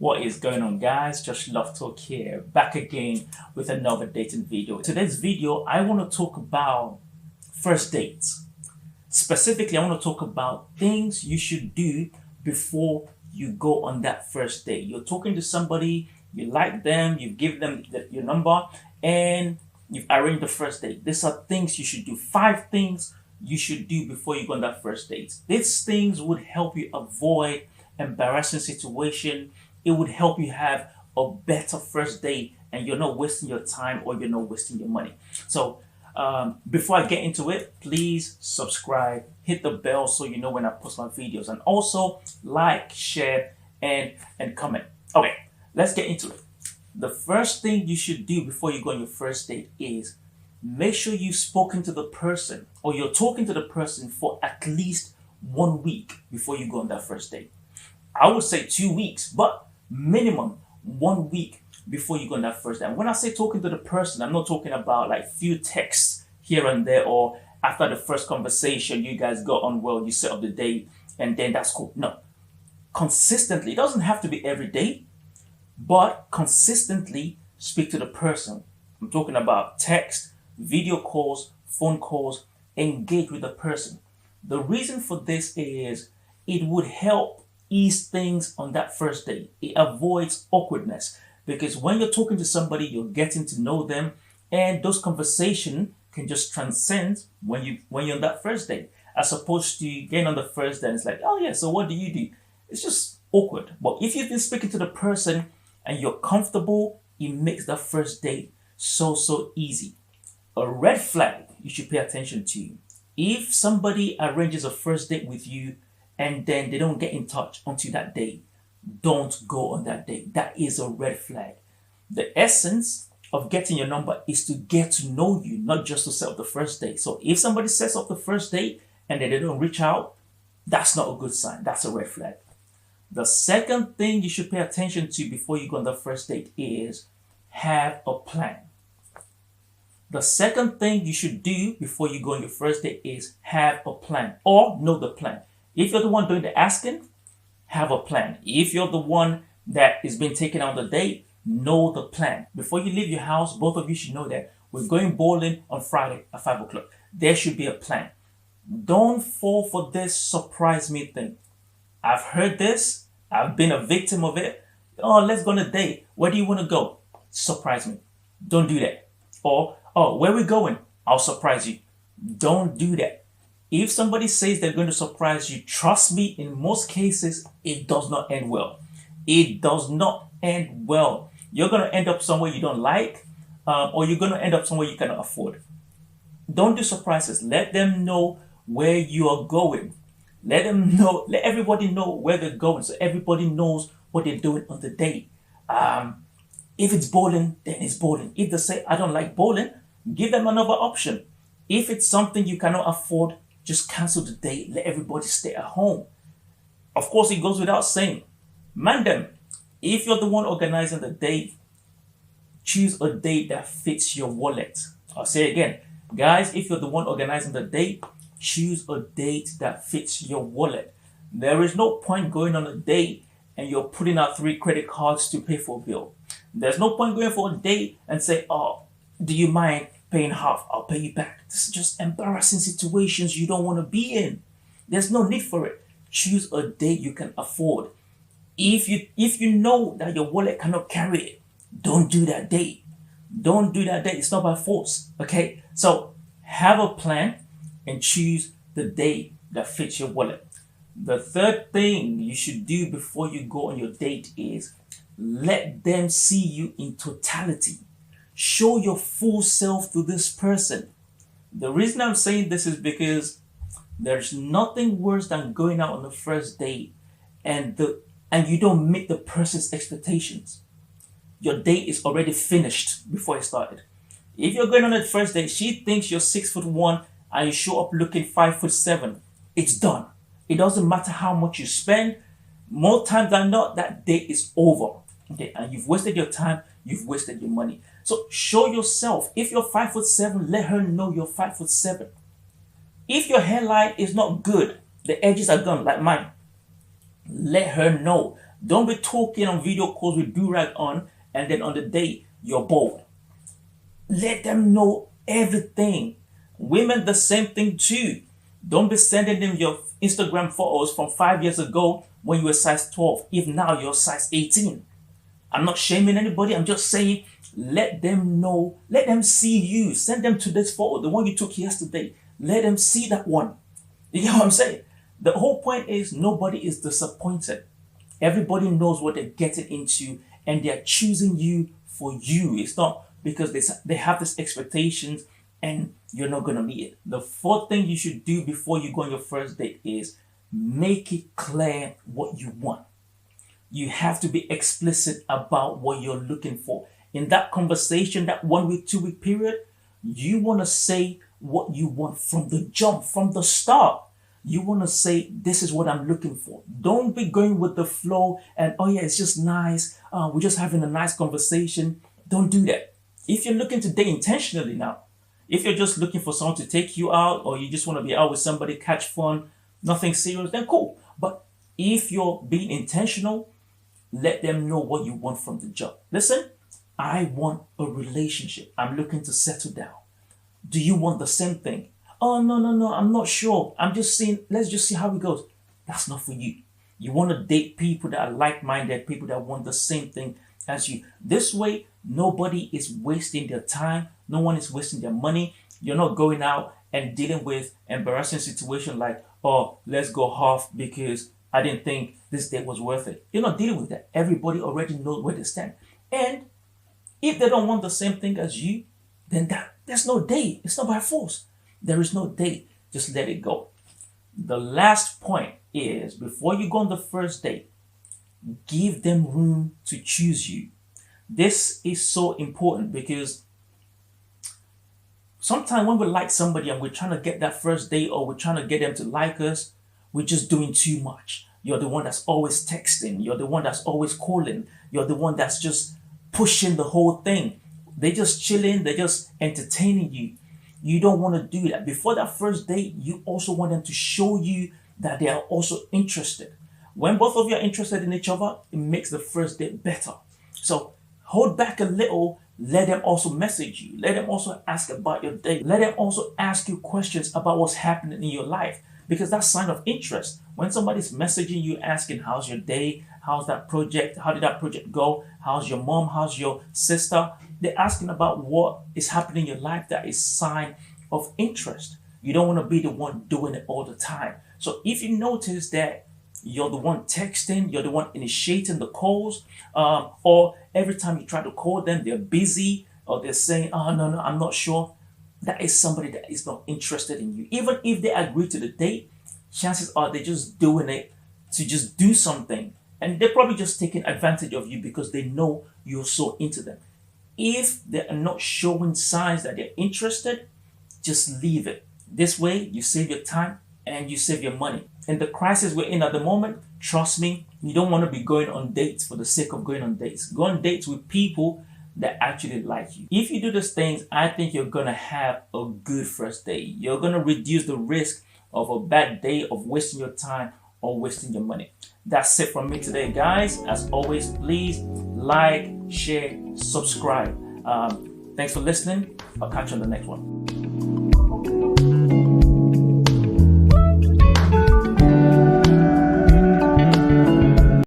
What is going on, guys? Josh Love Talk here, back again with another dating video. Today's video, I want to talk about first dates. Specifically, I want to talk about things you should do before you go on that first date. You're talking to somebody, you like them, you give them your number, and you've arranged the first date. These are things you should do. 5 things you should do before you go on that first date. These things would help you avoid embarrassing situation. It would help you have a better first date, and you're not wasting your time or you're not wasting your money. So before I get into it, please subscribe, hit the bell so you know when I post my videos, and also like, share, and comment. Okay, let's get into it. The first thing you should do before you go on your first date is make sure you've spoken to the person, or you're talking to the person for at least 1 week before you go on that first date. I would say 2 weeks, but minimum 1 week before you go on that first date. And when I say talking to the person, I'm not talking about like few texts here and there, or after the first conversation you guys got on well, you set up the date and then that's cool. No, consistently. It doesn't have to be every day, but consistently speak to the person. I'm talking about text, video calls, phone calls. Engage with the person. The reason for this is it would help ease things on that first date. It avoids awkwardness, because when you're talking to somebody, you're getting to know them, and those conversations can just transcend when you're on that first date, as opposed to getting on the first date and it's like, oh yeah, so what do you do? It's just awkward. But if you've been speaking to the person and you're comfortable, it makes that first date so easy. A red flag you should pay attention to: if somebody arranges a first date with you and then they don't get in touch until that day, don't go on that date. That is a red flag. The essence of getting your number is to get to know you, not just to set up the first date. So if somebody sets up the first date and then they don't reach out, that's not a good sign. That's a red flag. The second thing you should pay attention to before you go on the first date is have a plan. The second thing you should do before you go on your first date is have a plan, or know the plan. If you're the one doing the asking, have a plan. If you're the one that is being taken on the date, know the plan. Before you leave your house, both of you should know that we're going bowling on Friday at 5 o'clock. There should be a plan. Don't fall for this surprise me thing. I've heard this. I've been a victim of it. Oh, let's go on a date. Where do you want to go? Surprise me. Don't do that. Or, oh, where are we going? I'll surprise you. Don't do that. If somebody says they're going to surprise you, trust me, in most cases, it does not end well. It does not end well. You're going to end up somewhere you don't like, or you're going to end up somewhere you cannot afford. Don't do surprises. Let them know where you are going. Let everybody know where they're going, so everybody knows what they're doing on the date. If it's bowling, then it's bowling. If they say, I don't like bowling, give them another option. If it's something you cannot afford, just cancel the date. Let everybody stay at home. Of course, it goes without saying, man them, if you're the one organizing the date, choose a date that fits your wallet. I'll say it again. Guys, if you're the one organizing the date, choose a date that fits your wallet. There is no point going on a date and you're putting out 3 credit cards to pay for a bill. There's no point going for a date and say, oh, do you mind paying half? I'll pay you back. This is just embarrassing situations you don't want to be in. There's no need for it. Choose a date you can afford. If you know that your wallet cannot carry it, don't do that date. Don't do that date. It's not by force. Okay? So have a plan and choose the date that fits your wallet. The third thing you should do before you go on your date is let them see you in totality. Show your full self to this person. The reason I'm saying this is because there's nothing worse than going out on the first date and you don't meet the person's expectations. Your date is already finished before it started. If you're going on a first date, she thinks you're 6'1" and you show up looking 5'7", it's done. It doesn't matter how much you spend. More times than not, that date is over. Okay, and you've wasted your time, you've wasted your money. So show yourself. If you're 5'7", let her know you're 5'7". If your hairline is not good, the edges are gone like mine, let her know. Don't be talking on video calls with do-rag on, and then on the day you're bored. Let them know everything. Women, the same thing too. Don't be sending them your Instagram photos from 5 years ago when you were size 12, if now you're size 18. I'm not shaming anybody. I'm just saying, let them know, let them see you. Send them to this photo, the one you took yesterday. Let them see that one. You get what I'm saying? The whole point is nobody is disappointed. Everybody knows what they're getting into, and they're choosing you for you. It's not because they have these expectations and you're not going to meet it. The fourth thing you should do before you go on your first date is make it clear what you want. You have to be explicit about what you're looking for. In that conversation, that 1 week, 2 week period, you want to say what you want from the jump, from the start. You want to say, this is what I'm looking for. Don't be going with the flow and, oh yeah, it's just nice. We're just having a nice conversation. Don't do that. If you're looking to date intentionally now, if you're just looking for someone to take you out, or you just want to be out with somebody, catch fun, nothing serious, then cool. But if you're being intentional, let them know what you want from the jump. Listen, I want a relationship. I'm looking to settle down. Do you want the same thing? Oh, no, I'm not sure. I'm just saying, let's just see how it goes. That's not for you. You want to date people that are like-minded, people that want the same thing as you. This way, nobody is wasting their time. No one is wasting their money. You're not going out and dealing with embarrassing situation like, oh, let's go half because I didn't think this date was worth it. You're not dealing with that. Everybody already knows where they stand. And if they don't want the same thing as you, then there's no date. It's not by force. There is no date. Just let it go. The last point is, before you go on the first date, give them room to choose you. This is so important because sometimes when we like somebody and we're trying to get that first date, or we're trying to get them to like us, we're just doing too much. You're the one that's always texting. You're the one that's always calling. You're the one that's just pushing the whole thing. They're just chilling. They're just entertaining you. You don't want to do that. Before that first date, you also want them to show you that they are also interested. When both of you are interested in each other, it makes the first date better. So hold back a little. Let them also message you. Let them also ask about your day. Let them also ask you questions about what's happening in your life, because that's a sign of interest. When somebody's messaging you asking, how's your day? How's that project? How did that project go? How's your mom? How's your sister? They're asking about what is happening in your life. That is sign of interest. You don't want to be the one doing it all the time. So if you notice that you're the one texting, you're the one initiating the calls, or every time you try to call them, they're busy, or they're saying, oh, no, I'm not sure, that is somebody that is not interested in you. Even if they agree to the date, chances are they're just doing it to just do something. And they're probably just taking advantage of you because they know you're so into them. If they are not showing signs that they're interested, just leave it. This way, you save your time and you save your money. In the crisis we're in at the moment, trust me, you don't want to be going on dates for the sake of going on dates. Go on dates with people that actually like you. If you do these things, I think you're going to have a good first date. You're going to reduce the risk of a bad day, of wasting your time or wasting your money. That's it from me today, guys. As always, please like, share, subscribe. Thanks for listening. I'll catch you on the next one.